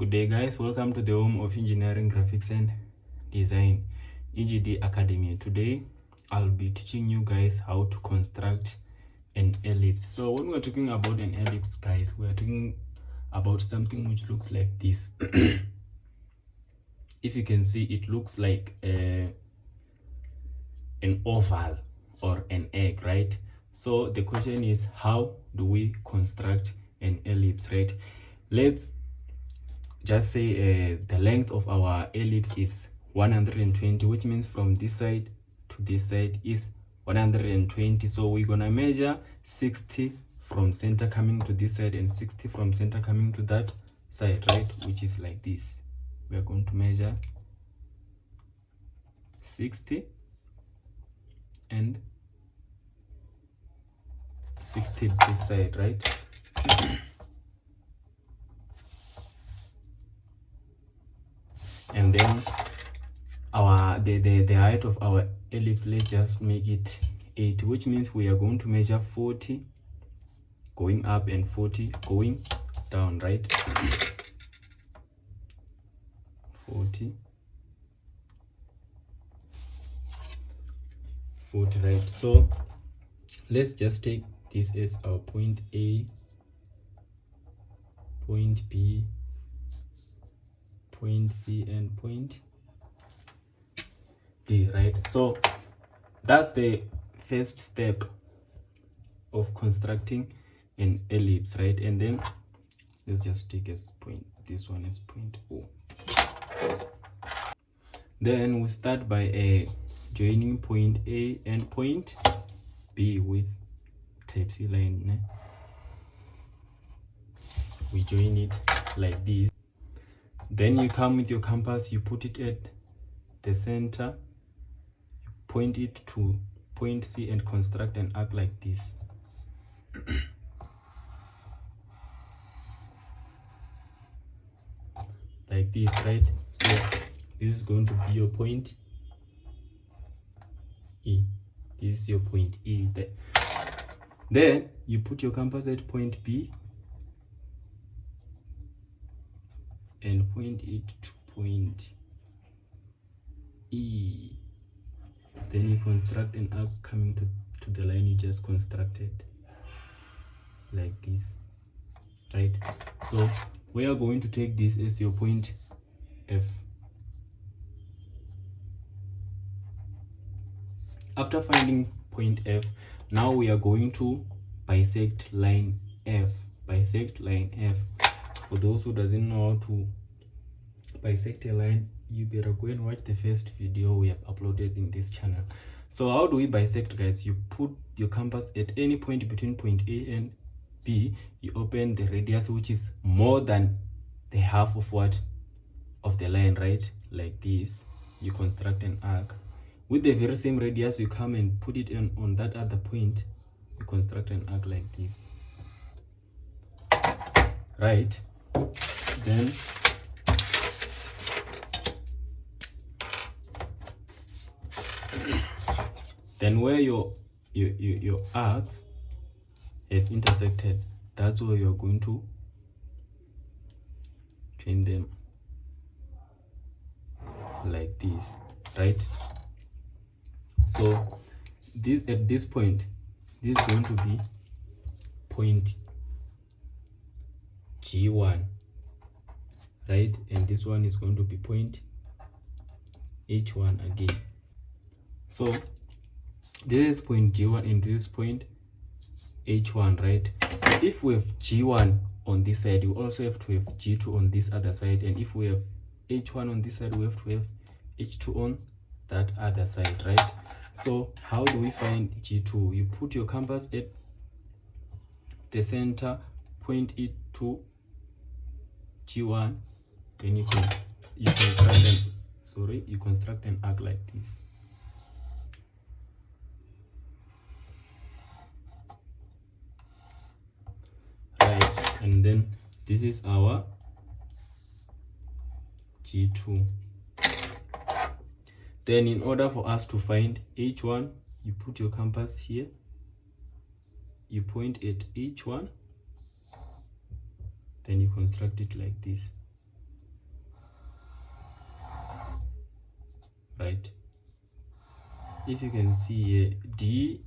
Good day guys, welcome to the home of engineering, graphics and design, EGD Academy. Today I'll be teaching you guys how to construct an ellipse. So when we're talking about an ellipse, guys, we're talking about something which looks like this. If you can see, it looks like an oval or an egg, right? So the question is, how do we construct an ellipse, right? Let's just say the length of our ellipse is 120, which means from this side to this side is 120. So we're gonna measure 60 from center coming to this side and 60 from center coming to that side, right? Which is like this. We're going to measure 60 and 60 this side, right? And then our the height of our ellipse, let's just make it 80, which means we are going to measure 40 going up and 40 going down, right? 40, right? So let's just take this as our point A, point B, point C and point D, right? So that's the first step of constructing an ellipse, right? And then let's just take as point, this one is point O. Then we start by joining point A and point B with type C line. We join it like this. Then you come with your compass, you put it at the center, you point it to point C and construct an arc like this. Like this, right? So this is going to be your point E. This is your point E. Then you put your compass at point B and point it to point E. Then you construct an arc coming to the line you just constructed, like this, right? So we are going to take this as your point F. After finding point F, now we are going to bisect line F. Bisect line F. For those who doesn't know how to bisect a line, you better go and watch the first video we have uploaded in this channel. So how do we bisect, guys? You put your compass at any point between point A and B, you open the radius which is more than the half of what of the line, right? Like this. You construct an arc with the very same radius. You come and put it on that other point, you construct an arc like this, right? Then where your arcs have intersected, that's where you're going to join them like this, right? So this, at this point, this is going to be point G1, right? And this one is going to be point H1 again. So this is point G1 and this is point H1, right? So if we have G1 on this side, you also have to have G2 on this other side, and if we have H1 on this side, we have to have H2 on that other side, right? So how do we find G2? You put your compass at the center, point it to G1, then you construct an arc like this. Right, and then this is our G2. Then in order for us to find H1, you put your compass here, you point at H1, then you construct it like this. right? If you can see here, D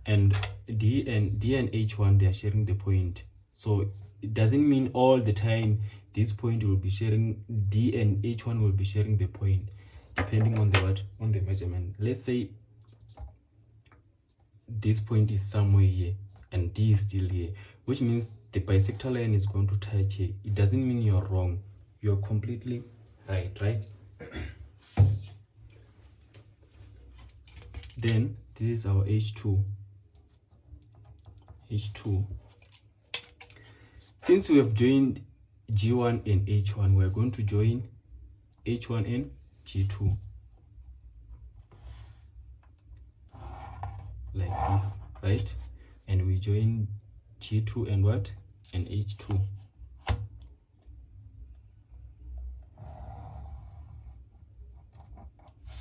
and H1, they are sharing the point. So it doesn't mean all the time this point will be sharing, D and H1 will be sharing the point, depending on the measurement. Let's say this point is somewhere here and D is still here, which means the bisector line is going to touch here. It doesn't mean you're wrong, you're completely right? Then this is our H2. Since we have joined G1 and H1, we're going to join H1 and G2 like this, right? And we join G2 and what? And H2.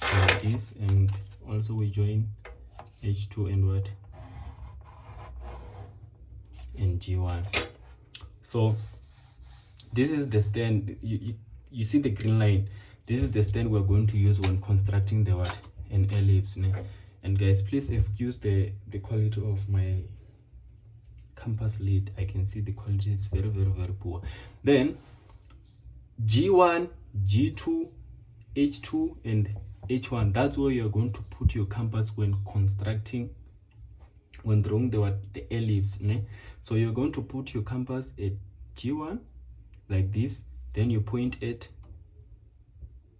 Like this, and also we join H2 and what? And G1. So this is the stand. You see the green line. This is the stand we're going to use when constructing the what? An ellipse. And guys, please excuse the quality of my compass lead. I can see the quality is very poor. Then G1, G2, H2 and H1, that's where you're going to put your compass when drawing the ellipse. So you're going to put your compass at G1 like this, then you point at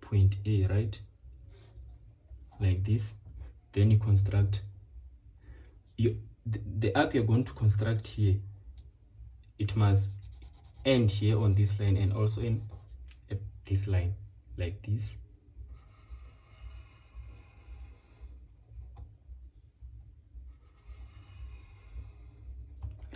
point A, right? Like this. Then you construct the arc you're going to construct here. It must end here on this line and also end at this line like this.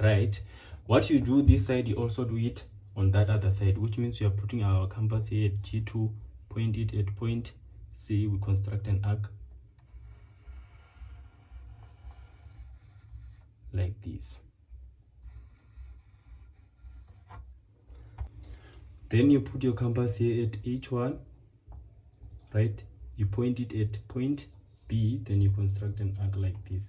Right? What you do this side, you also do it on that other side, which means you are putting our compass here at G2, point it at point C, we construct an arc like this. Then you put your compass here at H1, right? You point it at point B, then you construct an arc like this.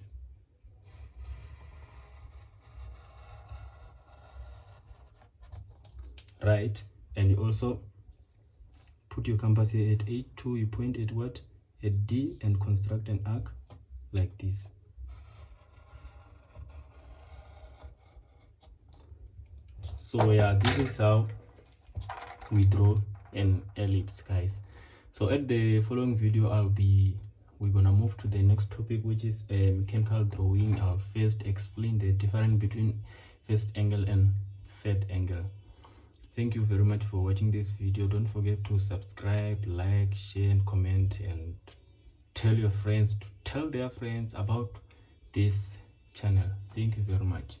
Right? And you also put your compass here at H2, you point at what? At D, and construct an arc like this. So yeah, this is how we draw an ellipse, guys. So at the following video, we're gonna move to the next topic, which is mechanical drawing. I'll first explain the difference between first angle and third angle. Thank you very much for watching this video. Don't forget to subscribe, like, share and comment, and tell your friends to tell their friends about this channel. Thank you very much.